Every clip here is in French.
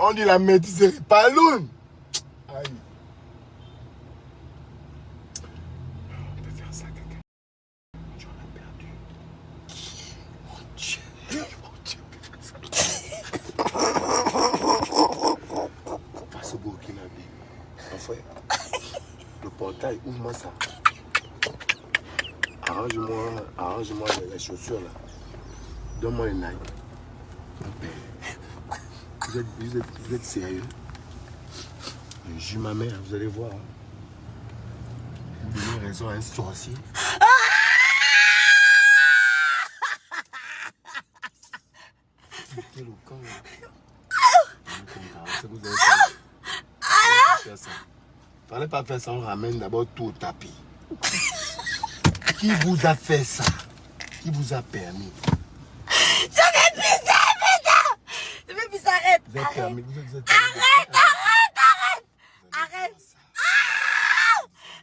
On dit la métisserie Paloune. Aïe. On peut faire ça, quelqu'un. Tu en as perdu. Mon Dieu. Mon Dieu. Face au Burkinabé. Mon frère. Le portail, ouvre-moi ça. Arrange-moi les chaussures là. Donne-moi les Nike. Mon père. Vous êtes sérieux? Je jure ma mère, vous allez voir. Vous donnez raison à un sorcier. Quel camp là. C'est que vous allez faire ça. Fallait pas faire ça, on ramène d'abord tout au tapis. Qui vous a fait ça? Qui vous a permis? Je vais pisser, putain! Je vais pisser, arrête! Vous êtes permis, vous êtes Arrête!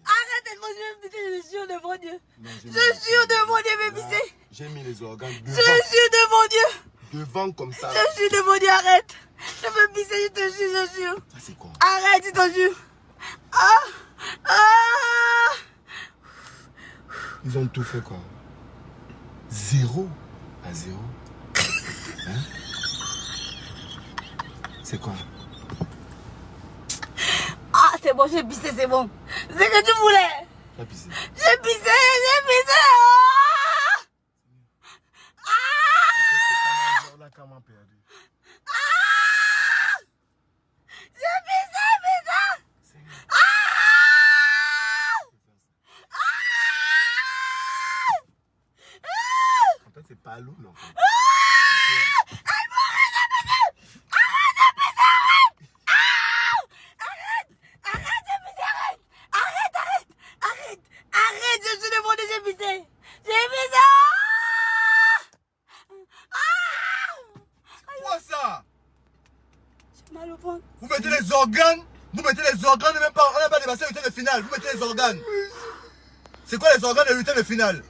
Arrête, moi je vais pisser, je jure devant Dieu. Non, Je jure devant Dieu, je vais pisser. J'ai mis les organes Je jure devant Dieu. devant comme ça. Je jure devant Dieu, arrête. Je veux pisser, je te jure, je jure. Ça c'est quoi? Arrête, je te jure. Ils ont tout fait quoi? 0 à 0. Hein? C'est quoi? Ah, c'est bon, j'ai pissé, c'est bon. C'est ce que tu voulais. T'as pissé. J'ai pissé, j'ai pissé. On a comment perdu. J'ai pissé, putain. En fait, c'est pas l'eau, non. Arrête, je suis devant Dieu, j'ai pissé. J'ai pissé. Quoi ça? J'ai mal au ventre. Vous mettez les organes, même pas, on n'a pas dépassé le huitième de finale. Vous mettez les organes. C'est quoi les organes de huitième de finale?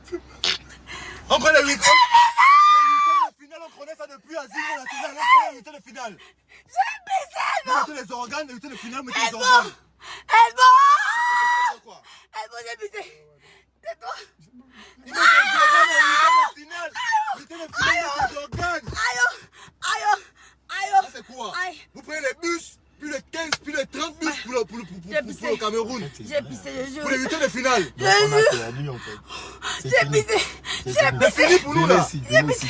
On connaît le huitième de finale, on connaît ça depuis Asile national, on connaît le huitième de finale. J'ai pissé, Vous non. mettez les organes, le huitième de finale, vous mettez les Elle organes. mort. Elle mort. Quoi? Elle mort, j'ai pissé. C'est toi. Ils mettent les organes au huitième de finale. Le huitième de finale, ils mettent les organes. Aïe. Ça c'est quoi? Aïe. Vous prenez les bus, puis les 15, puis les 30 bus pour le Cameroun. J'ai pissé, je jure. Pour les huitièmes de finale. Je jure. perdu en fait. J'ai pissé. J'ai C'est pissé. fini pour nous là. Elle mort,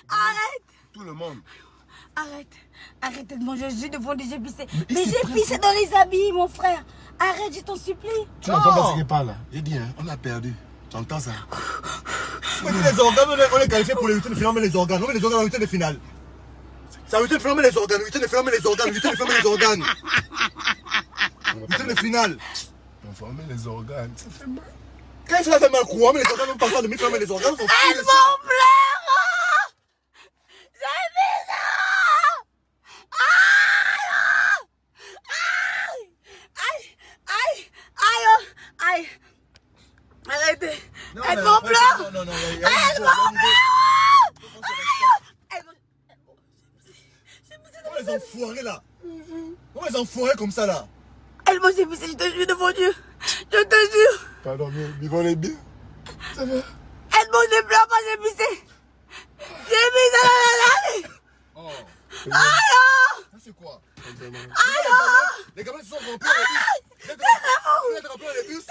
arrête. Tout le monde. Arrête de manger, je jure devant Dieu, j'ai pissé. Mais j'ai pissé dans les habits, mon frère. Arrête, je t'en supplie. Tu n'entends pas ce qu'il parle là? J'ai dit, hein, on a perdu. Tu entends ça? Les organes, on est qualifié pour les huitièmes de finale, mais les organes. On met les organes en huitième de finale. C'est un huitième de finale, mais les organes. Huitième de finale, mais les organes. Huitième de finale, mais les organes. Huitième de finale. On va mettre les organes. Ça fait mal. Quand ça fait mal, quoi? Mais les organes, on parle pas de demi-finale, mais les organes, on s'en fout. Elle m'en pleure. J'ai pissé. Aïe. Arrêtez. Elle m'en pleure. Non. Elle m'en pleure. Comment les enfoirés là? Comment les enfoirés comme ça là? Elle m'a pissé, je te jure devant Dieu. Je te jure. Pardon, mais vivons les bien. Ça va? Elle m'a ne pleure pas, j'ai pissé. J'ai pissé dans la nuit. Oh. Aïe. Ça c'est quoi? Aïe. Les gamins se sont remplis dans les bus. Les gamins se sont remplis dans les bus.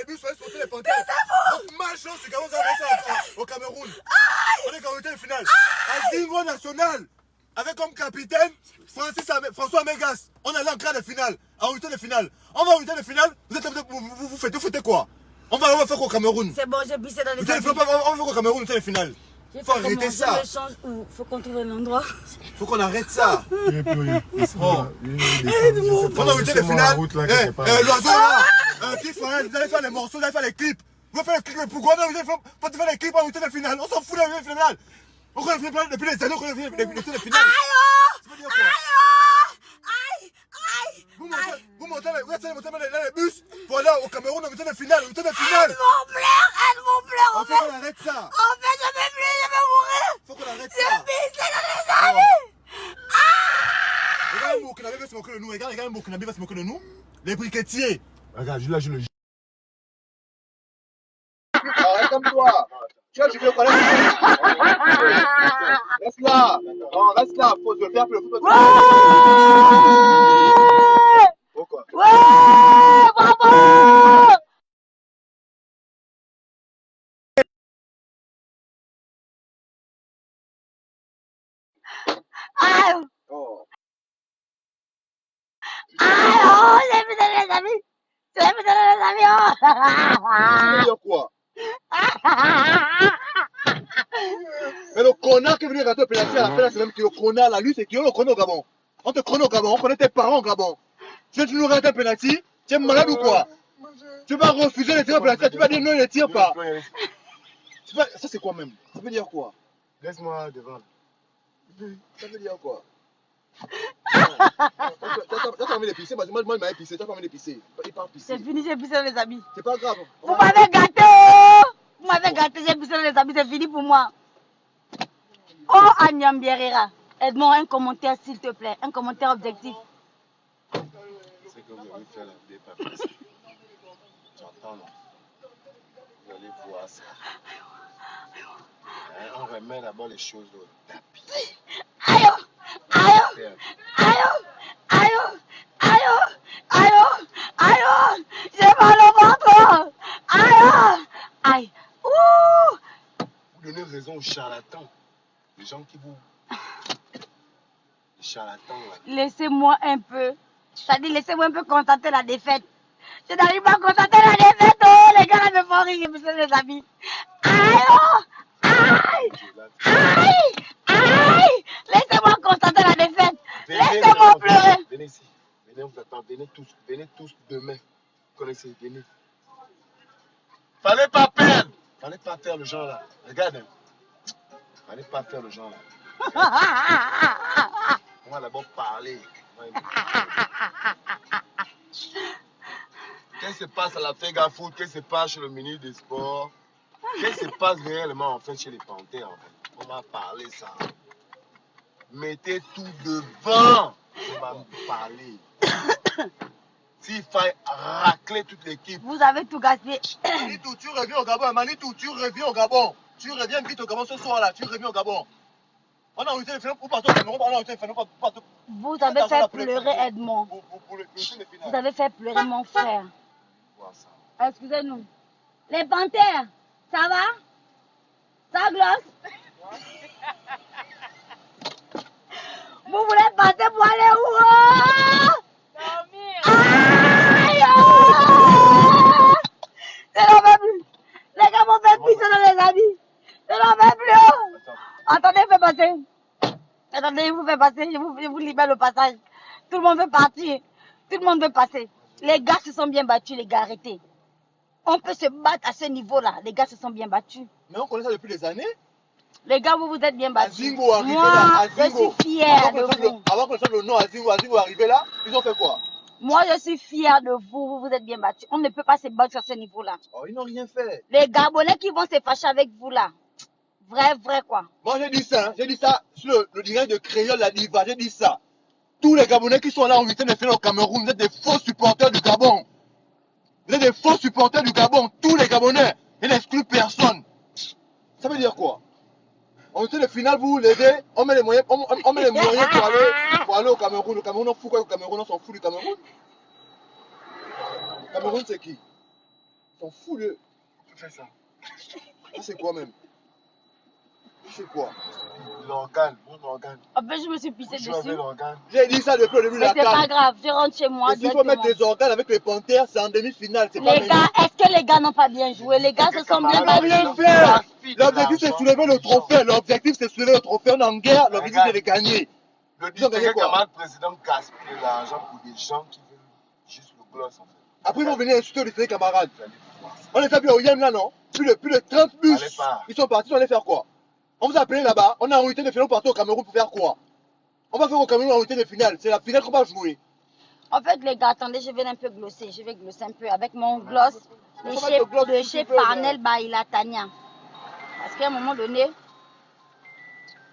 Il faut exporter les panthères. Donc malchance, c'est comment vous avez ça au Cameroun. On est en finale. Asile national. Avec comme capitaine François Mégas. On est là en quart de finale. En huitième de finale. On va en huitième de finale. Vous faites quoi? On va faire quoi au Cameroun? C'est bon, j'ai pissé dans les On va habits. faire quoi au Cameroun, huitième de finale? Faut arrêter ça. Faut qu'on trouve un endroit. Faut qu'on arrête ça. Il n'y a plus rien. On a huitième de finale. L'oiseau là. Vous allez faire les morceaux, vous allez faire les clips. Vous allez faire les clips. Pourquoi vous allez faire les clips en huitième de finale? On s'en fout de la huitième de finale. On connaît depuis les années, on connaît depuis les huitièmes de finale. Vous montez les bus pour aller au Cameroun en huitième de finale. Elle m'en pleure. Faut qu'on arrête ça. En fait, je peux plus, je vais mourir. Faut qu'on arrête J'ai ça. pissé dans les héritier. Regarde, là, je le. Arrête comme toi. Tu vois, je veux parler. Reste là. Non, reste là. Faut se faire le foot. Pourquoi? Ouais, bravo. Ah, Oh. oh, j'ai vu dans les amis. J'ai vu dans les amis. Tu veux dire quoi? Mais le connard qui est venu rater le pénalty à la fin, là, c'est même qui est le connard là. Lui, c'est qui est le connard au Gabon. On te connaît au Gabon, on connaît tes parents au Gabon. Tu nous rates un pénalty, tu es malade ou quoi? Tu vas refuser de tirer un pénalty, tu vas dire non, il ne tire pas. Ça, c'est quoi même? Ça veut dire quoi? Laisse-moi devant. Ça veut dire quoi? T'as pas envie de pisser? Moi, il m'a épicé, t'as pas envie de pisser. Il part pisser. C'est fini, j'ai pissé les amis. C'est pas grave. Vous m'avez gâté, oh. Vous m'avez gâté, j'ai pissé les amis, c'est fini pour moi. Oh, Agnam Bierera, aide-moi un commentaire s'il te plaît, un commentaire objectif. C'est que vous allez faire la dépasse. J'entends, non? Vous allez voir ça. On remet d'abord les choses au tapis. Aïe, aïe, aïe, aïe, aïe, aïe, aïe, j'ai mal au ventre. Aïe, aïe, ouh. Vous donnez raison aux charlatans. Les gens qui vous. Les charlatans, là. Laissez-moi un peu. C'est-à-dire, laissez-moi un peu constater la défaite. Je n'arrive pas à constater la défaite. Oh, les gars, là, me font rire, monsieur les amis. Aïe, oh, aïe, aïe, aïe. Laissez-moi constater la défaite. Laissez-moi pleurer. Venez ici. Venez, on vous attend. Venez tous demain. Vous connaissez, venez. Fallait pas perdre. Fallait pas faire le genre là. Regarde. Hein. Fallait pas faire le genre là. On va d'abord parler. Qu'est-ce qui se passe à la Fega Foot? Qu'est-ce qui se passe chez le ministre des Sports? Qu'est-ce qui se passe réellement en fait chez les Panthères en fait? On va parler ça. Mettez tout devant. On va parler. S'il faille racler toute l'équipe. Vous avez tout gaspillé. Manitou, tu reviens au Gabon. Manitou, tu reviens au Gabon. Tu reviens vite au Gabon ce soir là. Tu reviens au Gabon. On a réussi les finales pour partir au Cameroun. On a réussi les finales pour partir. Vous avez fait pleurer Edmond. Vous avez fait pleurer mon frère. Excusez-nous. Les Panthères, ça va? Ça glosse? Vous voulez passer pour aller où? Aïe! C'est la même plus. Les gars m'ont fait pisser dans les habits. C'est la même plus. Attendez, fais passer. Attendez, je vous fais passer. Je vous libère le passage. Tout le monde veut partir. Tout le monde veut passer. Les gars se sont bien battus, les gars, arrêtez. On peut se battre à ce niveau-là. Les gars se sont bien battus. Mais on connaît ça depuis des années. Les gars, vous vous êtes bien battus. Azingo arrivé Moi, là. je suis fière de vous. Avant qu'on sache le nom Azingo arrivé là, ils ont fait quoi? Moi, je suis fière de vous. Vous vous êtes bien battus. On ne peut pas se battre à ce niveau-là. Oh, ils n'ont rien fait. Les Gabonais qui vont se fâcher avec vous là. Vrai quoi. Moi, j'ai dit ça. Hein. J'ai dit ça sur le direct de Créole, la diva. J'ai dit ça. Tous les Gabonais qui sont là en huitième de finale au Cameroun, vous êtes des faux supporters du Gabon. Vous êtes des faux supporters du Gabon. Tous les Gabonais. Et n'exclut personne. Ça veut dire quoi? En huitième de finale, vous vous levez, on met les moyens, on met les moyens pour aller au Cameroun. Le Cameroun, on fout quoi au Cameroun? On s'en fout du Cameroun. Le Cameroun, c'est qui? On s'en fout de. Tu fais ça. Ça, c'est quoi même? C'est quoi? L'organe, mon organe. En fait, je me suis pissé Je vais dessus. l'organe. J'ai dit ça depuis le début de Mais la c'est pas CAN. grave, je rentre chez moi. Et s'il faut mettre des organes avec les Panthères, c'est en demi-finale. C'est pas Les gars, est-ce que les gars n'ont pas bien joué? Les gars se sont bien On battus. le fait. L'objectif, c'est de soulever le trophée. L'objectif, c'est de soulever le trophée. On est en guerre. L'objectif, c'est de gagner. Le Ils ont gagné distingué quoi? camarade président gaspille de l'argent pour des gens qui veulent juste le gloss en fait. Après, ils vont venir insulter les camarades. On les a vus au Yem là, non? Plus de 30 bus. Allez pas. Ils sont partis, on allait faire quoi? On vous a appelé là-bas. On a en huitième de finale, on partait au Cameroun pour faire quoi? On va faire au Cameroun en huitième de finale. C'est la finale qu'on va jouer. En fait, les gars, attendez, je vais un peu glosser. Je vais glosser un peu avec mon gloss de Comment tu glosses chez, si tu veux, Parnell Baila Tania. Parce qu'à un moment donné,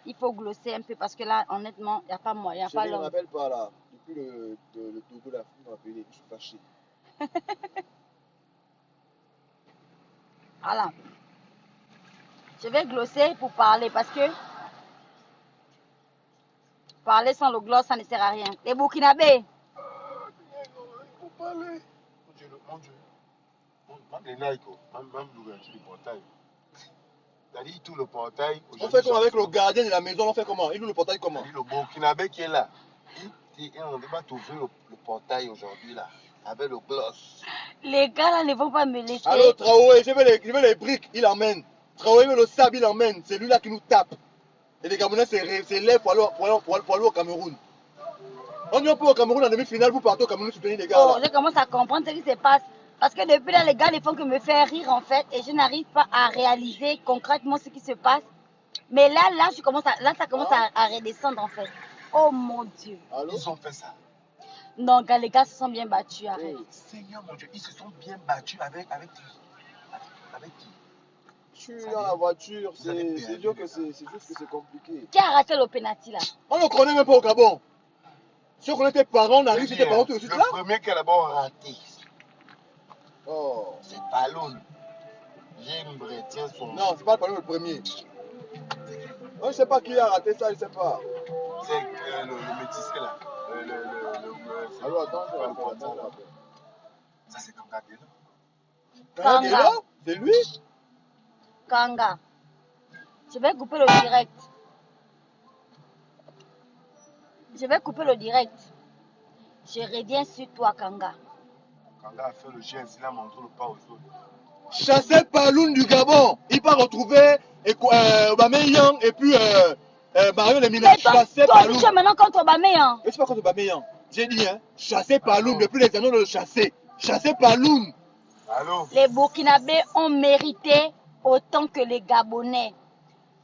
il faut glosser un peu parce que là, honnêtement, il n'y a pas moyen, il n'y a pas Je ne me l'homme. rappelle pas là. Depuis le Togo, la fille m'a appelé. Je suis fâché. Voilà. Je vais glosser pour parler parce que parler sans le gloss, ça ne sert à rien. Les Burkinabés. Il faut parler. Mon Dieu, mon Dieu. Même les Nike, même l'ouverture du portail. C'est-à-dire tout le portail. On fait comme avec le gardien de la maison, on fait comment? Il ouvre le portail comment? Le Burkinabé qui est là. On va t'ouvrir le portail aujourd'hui là. Avec le gloss. Les gars là ne vont pas me laisser. Alors Traoré, je veux les briques, il emmène. Traoré veut le sable, il emmène. C'est lui là qui nous tape. Et les Gabonais s'élèvent pour aller au Cameroun. On dit au Cameroun en demi-finale, vous partez au Cameroun soutenir les gars. Oh, je commence à comprendre ce qui se passe. Parce que depuis là, les gars ne font que me faire rire en fait. Et je n'arrive pas à réaliser concrètement ce qui se passe. Mais là ça commence à redescendre en fait. Oh mon Dieu. Allô? Ils ont fait ça. Non, gars, les gars se sont bien battus. Arrête. Seigneur mon Dieu, ils se sont bien battus avec qui? Je suis dans la voiture, c'est dur que c'est juste que c'est compliqué. Qui a raté le penalty là? On ne connaît même pas au Gabon. Si on connaît tes parents, on arrive chez tes parents tout de suite là. Le premier qui a d'abord raté, Oh. c'est Paloun. Jim retient son. Non, c'est pas le premier. On ne sait pas qui a raté ça, il ne sait pas. C'est le métissé là. Alors attends, je vais le rappeler. Ça c'est comme Gagelo. Kanga. C'est lui? Kanga. Je vais couper le direct. Je vais couper le direct. Je reviens sur toi, Kanga. Kanga a fait le geste, il a montré le pas aux autres. Chassé Paloun du Gabon. Il va retrouver Aubameyang et puis Mario Lemina. Mais toi, Chassé tu Paloun. es maintenant contre Aubameyang. Je ne sais pas contre Aubameyang. J'ai dit, hein, chasser Paloun depuis les années de le chasser. Chasser Paloun. Allô? Les Burkinabés ont mérité autant que les Gabonais.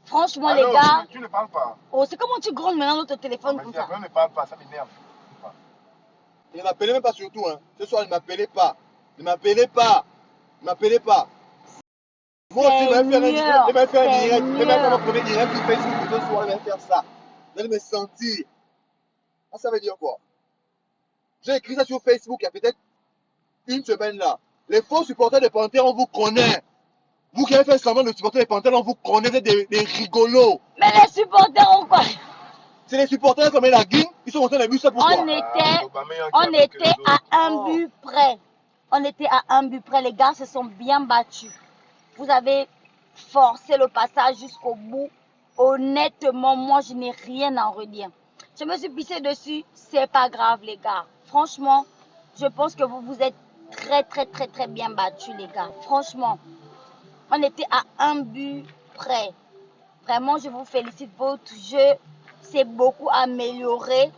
Franchement, Allô, les gars. tu ne parles pas. Oh, c'est comment tu grondes maintenant notre téléphone Mais comme si ça? après, ne parle pas, ça m'énerve. Il ne m'appelait même pas surtout. Hein. Ce soir, il ne m'appelait pas. Il ne m'appelait pas. Il ne m'appelait pas. Moi aussi, il m'a fait un direct. Il m'a fait un direct. Il m'a fait mon premier direct sur Facebook. Ce soir, il va faire ça. Vous allez me sentir. Ah, ça veut dire quoi? J'ai écrit ça sur Facebook il y a peut-être une semaine là. Les faux supporters des Panthères, on vous connaît. Vous qui avez fait semblant de supporter les Panthères, on vous connaît, vous êtes des rigolos. Mais les supporters ont quoi? C'est les supporters comme la guine, ils sont montés dans les bus, ça pourquoi? On était à un but près. On était à un but près. Les gars se sont bien battus. Vous avez forcé le passage jusqu'au bout. Honnêtement, moi, je n'ai rien à en redire. Je me suis pissé dessus. C'est pas grave, les gars. Franchement, je pense que vous vous êtes très bien battus, les gars. Franchement, on était à un but près. Vraiment, je vous félicite. Votre jeu s'est beaucoup amélioré.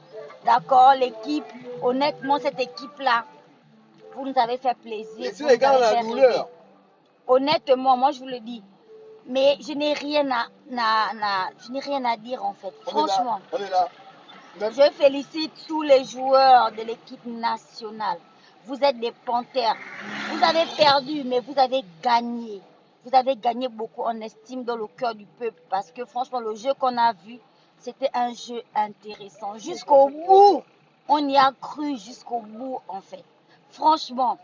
D'accord, l'équipe. Honnêtement, cette équipe-là, vous nous avez fait plaisir. Laissez les gars dans la douleur. Honnêtement, moi, je vous le dis. Mais je n'ai rien à dire, en fait. Franchement. On est là. Je félicite tous les joueurs de l'équipe nationale. Vous êtes des Panthères. Vous avez perdu, mais vous avez gagné. Vous avez gagné beaucoup en estime dans le cœur du peuple. Parce que franchement, le jeu qu'on a vu, c'était un jeu intéressant. Jusqu'au bout, on y a cru jusqu'au bout, en fait. Franchement,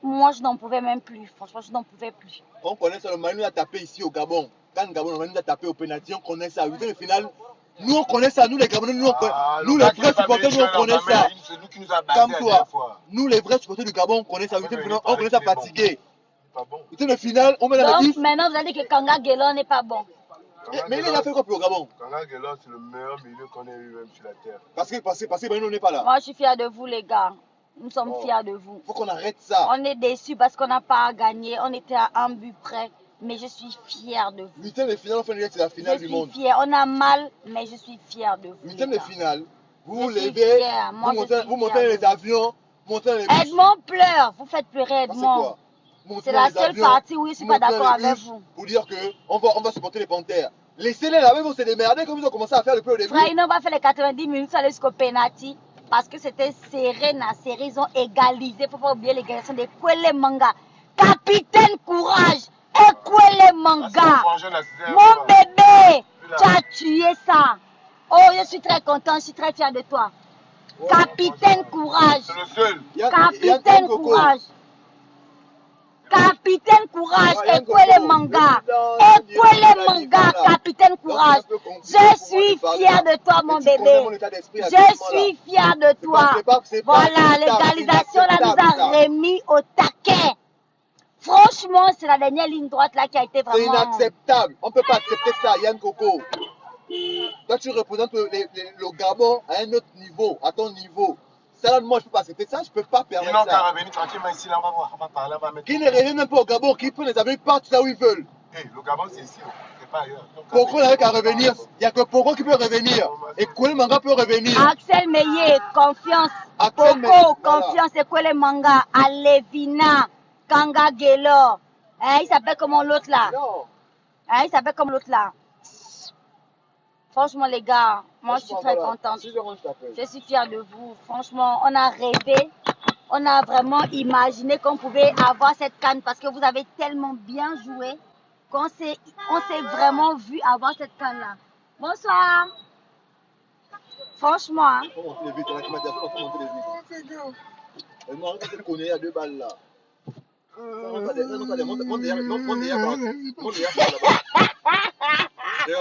moi, je n'en pouvais même plus. Franchement, je n'en pouvais plus. On connaît ça, le Mali nous a tapé ici au Gabon. Quand le Gabon, le Mali nous a tapé au pénalty, on connaît ça. Huitième de finale, nous, on connaît ça. Nous, les Gabonais, nous, nous les vrais supporters, nous, on connaît ça. C'est nous qui nous a battus Comme la toi. dernière fois. Nous, les vrais supporters du Gabon, on connaît ça. Huitième de finale, on connaît ça Il est bon. fatigué. Pas bon. Huitième de finale, on met dans la Donc, liste. maintenant, vous avez dit que Kanga Guélon n'est pas bon. Mais il a fait quoi pour le Gabon? Kanga Guélon, c'est le meilleur milieu qu'on ait eu même sur la terre. Parce que Mali, on n'est pas là. Moi, je suis fière de vous, les gars. Nous sommes Oh. fiers de vous. Faut qu'on arrête ça. On est déçus parce qu'on n'a pas gagné. On était à un but près. Mais je suis fière de vous. Huitième de finale, on fait c'est la finale Je du suis monde. fière. On a mal, mais je suis fière de vous. Huitième les de gars. finale, vous vous Je suis levez, fière. Moi, vous je suis montez fière les de avions, montez dans les bus. Edmond pleure. Vous faites pleurer Ah, c'est Edmond. quoi? Montez C'est dans la les seule avions, partie où je ne suis pas montez dans d'accord les avec bus vous. Pour dire qu'on va supporter les Panthères. Laissez-les là, même, on s'est démerdé comme ils ont commencé à faire depuis le début. Frère, ils n'ont pas fait les 90 minutes aller jusqu'au penalty parce que c'était serré dans la série. Ils ont égalisé. Il ne faut pas oublier l'égalisation de Kwele Manga. Capitaine courage. Et Kwele Manga. Mon bébé, tu as tué ça. Oh, je suis très content, je suis très fière de toi. Capitaine Courage. C'est le seul. Capitaine Courage. Capitaine Courage. Ekwele Manga. Ekwele Manga. Capitaine Courage. Je suis fier de toi, mon bébé. Je suis fier de toi. Voilà, l'égalisation là nous a remis au taquet. Franchement, c'est la dernière ligne droite là qui a été C'est vraiment... inacceptable. On ne peut pas accepter ça, Yann Coco. Toi, tu représentes le Gabon à un autre niveau, à ton niveau. Ça, là, moi, je ne peux pas accepter ça, je ne peux pas permettre ça. Ils n'ont qu'à revenir tranquillement ici, là, on va voir, on va parler, on va mettre... Qui ne reviennent même pas au Gabon, qui prennent les amis, partent là où ils veulent. Hey, le Gabon, c'est ici, c'est pas ailleurs. Pourquoi on n'a qu'à revenir? Il n'y a que Poko qui peut revenir. Et Koué Manga peut revenir. Axel Meillet, confiance. Axel Meillet, Poco, voilà. confiance. Ekwele Manga. Alevina. Kanga Gelo. Hein, il s'appelle comment l'autre là? Non. Hein, il s'appelle comme l'autre là. Franchement, les gars, moi je suis très contente. Je suis fière de vous. Franchement, on a rêvé. On a vraiment imaginé qu'on pouvait avoir cette canne parce que vous avez tellement bien joué qu'on s'est vraiment vu avoir cette canne là. Bonsoir. Franchement, hein. Faut monter les vitres, là, tu m'as dit, faut monter les vitres. Et moi, je te connais, il y a 2 balles là.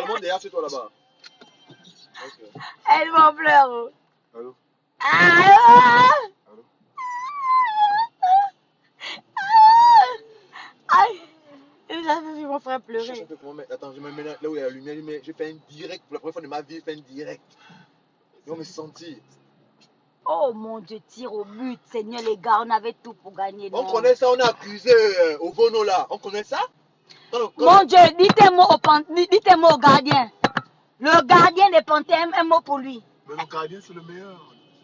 Monte derrière sur toi là-bas. Elle m'en pleure. Allô? Allô? Allô? Aïe. J'ai vu mon frère pleurer. Attends, je me mets là où il y a la lumière. J'ai fait un direct. Pour la première fois de ma vie, j'ai fait un direct. Ils vont me sentir. Oh mon Dieu, tir au but. Seigneur, les gars, on avait tout pour gagner. On Non. connaît ça, on a accusé au Vono là. On connaît ça? Mon Dieu, dites-moi au gardien. Le gardien des panthères, un mot pour lui. Mais le gardien, c'est le meilleur.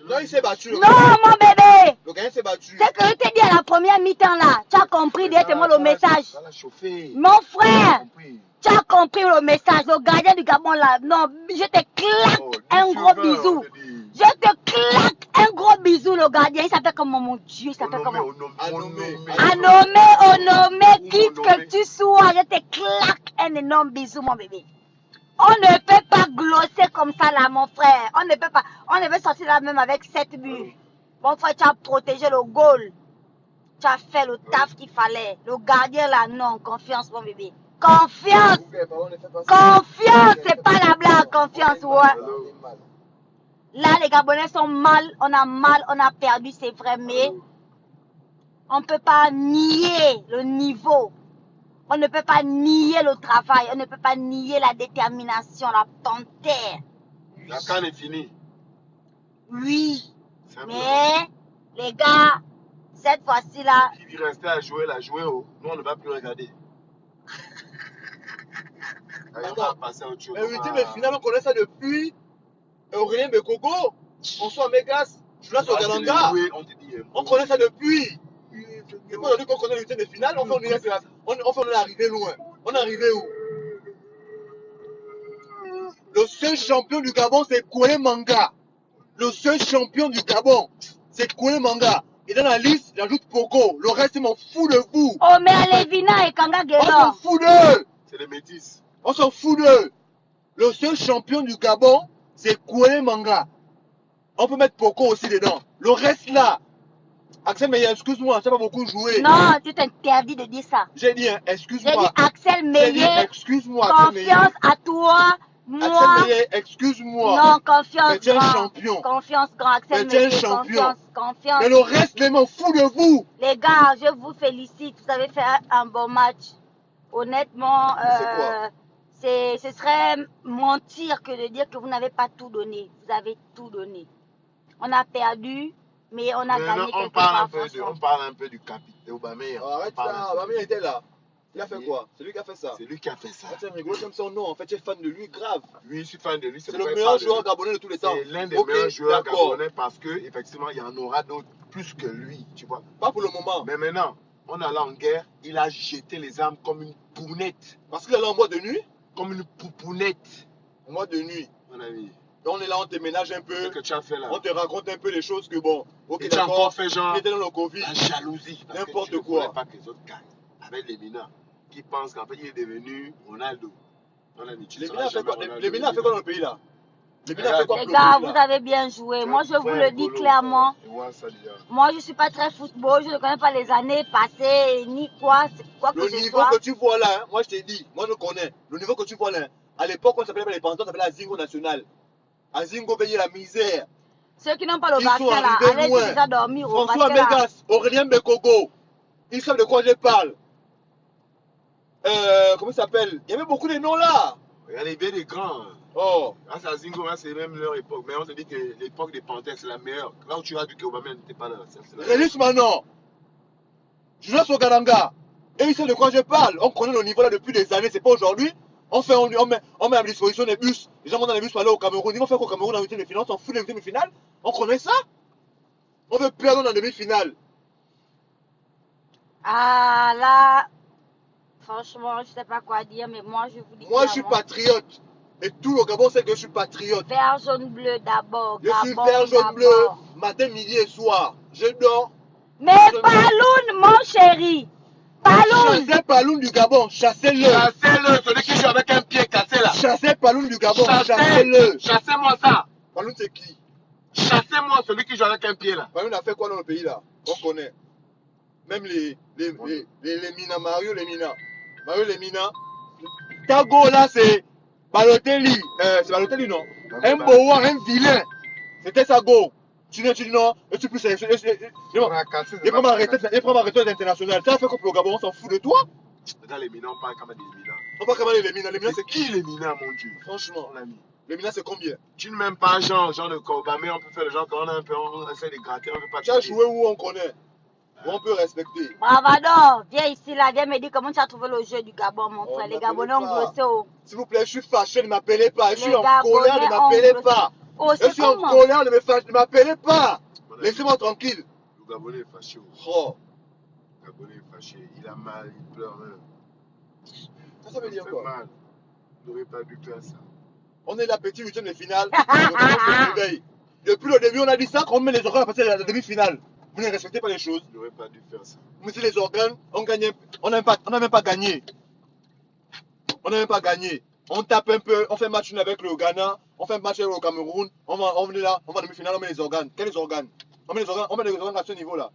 Non, il s'est battu. Non, mon bébé. Le gardien s'est battu. C'est que je t'ai dit à la première mi-temps là. Tu as compris directement le message. Ça l'a chauffé. Mon frère, tu as compris le message. Le gardien du Gabon là. Non, je te claque un gros bisou. Je te claque un gros bisou, le gardien. Il s'appelle comment, mon Dieu? Il s'appelle comment? Anomé, quitte que tu sois. Je te claque un énorme bisou, mon bébé. On ne peut pas glosser comme ça là, mon frère. On ne peut pas. On ne veut sortir là même avec 7 buts. Mon frère, tu as protégé le goal. Tu as fait le taf qu'il fallait. Le gardien là, non. Confiance, mon bébé. Confiance. Confiance, c'est pas la blague. Confiance, ouais. Là, les Gabonais sont mal. On a perdu, c'est vrai, mais on ne peut pas nier le niveau. On ne peut pas nier le travail, on ne peut pas nier la détermination, la panthère. La canne est finie. Oui, mais les gars, cette fois-ci là... Qui restait à jouer, la jouer, nous on ne va plus regarder. On va passer à autre chose. Mais ultime et final, on connaît ça depuis Aurélien Bekoko, François Mégas, Julas Ogalanga. On connaît ça depuis. Et pour aujourd'hui qu'on connaît l'ultime et final, on est arrivé loin. On est arrivé où? Le seul champion du Gabon, c'est Koué Manga. Le seul champion du Gabon, c'est Koué Manga. Et dans la liste, j'ajoute Poko. Le reste, ils m'en fout de vous. Oh, mais Alevina et Kanga On s'en Gelo. fout d'eux. C'est les métis. On s'en fout d'eux. Le seul champion du Gabon, c'est Koué Manga. On peut mettre Poko aussi dedans. Le reste là, Axel Meillet, excuse-moi, ça va beaucoup jouer. Non, tu t'interdis de dire ça. J'ai dit, J'ai excuse-moi. dit Axel Meillet, Excuse-moi, Axel Meillet. confiance à toi, moi. Axel Meillet, excuse-moi. Non, confiance Mais tu es un grand. champion. Confiance grand, Axel Mais tu es un Meillet, champion. confiance. Mais le reste, les m'en fout de vous. Les gars, je vous félicite. Vous avez fait un bon match. Honnêtement, ce serait mentir que de dire que vous n'avez pas tout donné. Vous avez tout donné. On a perdu, mais on a gagné quelque part. On parle un peu du capitaine Aubameyang. Arrête ça, Aubameyang était là. Il a fait quoi? C'est lui qui a fait ça. C'est lui qui a fait ça. Tu rigoles comme son nom. En fait, tu es fan de lui, grave. Oui, je suis fan de lui. C'est le meilleur joueur gabonais de tous les temps. C'est l'un des meilleurs joueurs gabonais parce qu'effectivement, il y en aura d'autres plus que lui. Tu vois. Pas pour le moment. Mais maintenant, on allait en guerre, il a jeté les armes comme une pounette. Parce qu'il allait en boîte de nuit? Comme une poupounette. En boîte de nuit. Mon ami. On est là, on te ménage un peu. Qu'est-ce que tu as fait là? On te raconte un peu les choses que bon. Ok, et tu as encore fait genre. Il était dans le Covid. La jalousie. N'importe quoi. Tu ne voulais pas que les autres gagnent. Avec les Mina qui pensent qu'en fait il est devenu Ronaldo. Mon ami, tu les Mina a fait quoi dans le pays là? Le Mina fait quoi Les pour gars, le pays, vous là? avez bien joué. Moi, je vous le dis clairement. Moi, je ne suis pas très football. Je ne connais pas les années passées, ni quoi que Le ce niveau soit. que tu vois là, hein, moi je t'ai dit, moi je connais. Le niveau que tu vois là, hein, à l'époque, on s'appelait pas les Panthères, on s'appelait Azingo National. Azingo payait la misère. Ceux qui n'ont pas le Ils sont vaccin, là, arrivés allez loin. déjà dormir. Parce François que là, Mégas, Aurélien Bekogo, ils savent de quoi je parle. Comment ça s'appelle? Il y avait beaucoup de noms là. Regardez bien les grands. Oh, Grâce à Zingo, c'est même leur époque. Mais on se dit que l'époque des Panthères, c'est la meilleure. Là où tu as vu que Obama n'était pas là. C'est la meilleure. Rélus Manon, Jonas Ogaranga. Et ils savent de quoi je parle. On connaît le niveau là depuis des années, c'est pas aujourd'hui. On met à disposition des bus. Les gens vont dans les bus pour aller au Cameroun. Ils vont faire qu'au Cameroun en huitième de finale. On s'en fout des huitièmes de finale. On connaît ça. On veut perdre en demi-finale. ah là, franchement, je ne sais pas quoi dire, mais moi, je vous dis Moi, je suis clairement. patriote. Et tout le Gabon sait que je suis patriote. Vert, jaune, bleu d'abord. Je suis Gabon vert, jaune, bleu, d'abord. matin, midi et soir. Je dors. Mais Paloun, mon chéri. Paloun. Chassez Paloun du Gabon, chassez-le. Chassez-le, celui qui joue avec un pied cassé là. Chassez Paloun du Gabon, chassez-le. Chassez-moi ça. Paloun, c'est qui? Chassez-moi celui qui joue avec un pied là. Paloun a fait quoi dans le pays là? On connaît. Même les Mina, Mario les Mina. Mario les Mina. Tago là, c'est Balotelli. C'est Balotelli, non? Un Boa, un vilain. C'était ça, go. Tu dis non, et tu peux sélectionner. Il prend ma retraite internationale. Tu as fait quoi pour le Gabon? On s'en fout de toi? Dans les minants, on parle quand même des minants. On va comment les Mina? Les Mina, C'est qui les minants, mon Dieu? franchement, Mon ami. les Mina, c'est combien? Tu ne m'aimes pas genre de Kobame, on peut faire le genre qu'on a un peu, on essaie de gratter, on ne veut pas Tu as joué où on connaît, où on peut respecter. Bravado, viens ici là, viens me dire comment tu as trouvé le jeu du Gabon, mon Oh, frère. Les m'appelez Gabonais ont pas. grossé. Oh. S'il vous plaît, je suis fâché, ne m'appelez pas. Je suis Les en colère, ne Gabonais m'appelez ont pas. Oh, Je c'est suis en comment? colère, ne m'appelez pas. Laissez-moi tranquille. Le Gabonais est fâché. Oh, Le Gabonais est fâché. Il a mal, il pleure même. ça veut dire fait quoi? mal. Il n'aurait pas dû faire ça. On est la petite huitième de finale. Le Gabon se réveille. Depuis le début, on a dit ça, qu'on met les organes à passer à la demi-finale. Vous ne respectez pas les choses. Il n'aurait pas dû faire ça. Vous mettez les organes, on gagne. On n'a même pas gagné. On n'a même pas gagné. On tape un peu, on fait match avec le Ghana, on fait match avec le Cameroun, on va là, on va demi-finale, on met les organes. Quels organes? On met les organes à ce niveau-là.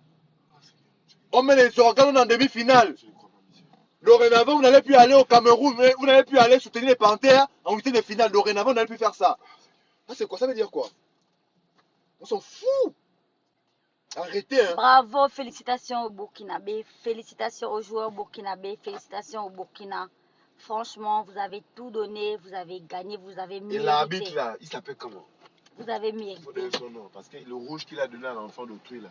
On met les organes en demi-finale. Je ne crois pas, monsieur. Dorénavant, vous n'allez plus aller au Cameroun, vous n'allez plus aller soutenir les Panthères en huitième de finale. Dorénavant, vous n'allez plus faire ça. Ça, c'est quoi? Ça veut dire quoi? On s'en fout. Arrêtez, hein. Bravo, félicitations au Burkinabé, félicitations aux joueurs burkinabés, félicitations au Burkina. Franchement, vous avez tout donné, vous avez gagné, vous avez Et mérité. l'arbitre là, il s'appelle comment? Vous avez Il faut donner mérité. son nom. Parce que le rouge qu'il a donné à l'enfant d'autrui là,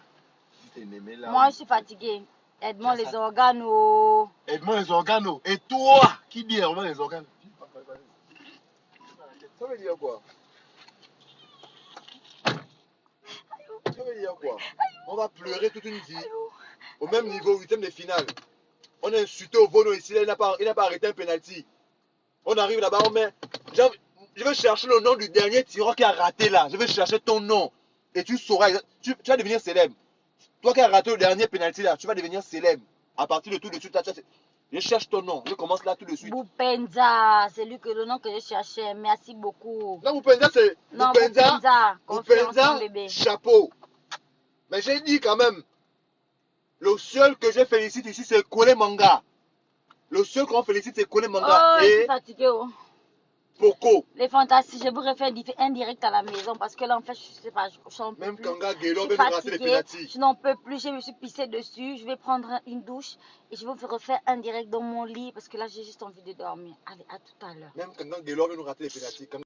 si c'est Némé là. Moi, je suis fatiguée. Aide-moi Ça, les ça. organes. Oh. Aide-moi les organes. Et toi, qui dit aide-moi les organes? Ça veut dire quoi? Ça veut dire quoi? On va pleurer toute une vie. Au même niveau, huitième de finale. On est insulté au Vono ici, il n'a pas arrêté un penalty. On arrive là-bas, on met. Je vais chercher le nom du dernier tireur qui a raté là. Je vais chercher ton nom. Et tu sauras. Tu vas devenir célèbre. Toi qui as raté le dernier penalty là, tu vas devenir célèbre. À partir de tout de suite, là, je cherche ton nom. Je commence là tout de suite. Boupenza, c'est le nom que je cherchais. Merci beaucoup. Non, Boupenza, c'est. Non, Boupenza. Confiance Boupenza, en bébé. chapeau. Mais j'ai dit quand même. Le seul que je félicite ici, c'est Kole Manga. Le seul qu'on félicite, c'est Kole Manga Oh, je suis et fatiguée. Oh. Poco. Les fantastiques, je vous refais un direct à la maison parce que là, en fait, je sais pas, je n'en peux Même plus. Kanga Je Guélo suis veut nous rater les fatiguée, pénaltys. je n'en peux plus, je me suis pissée dessus. Je vais prendre une douche et je vais vous refaire un direct dans mon lit parce que là, j'ai juste envie de dormir. Allez, à tout à l'heure. Même Kanga Guélo veut nous rater les pénaltys.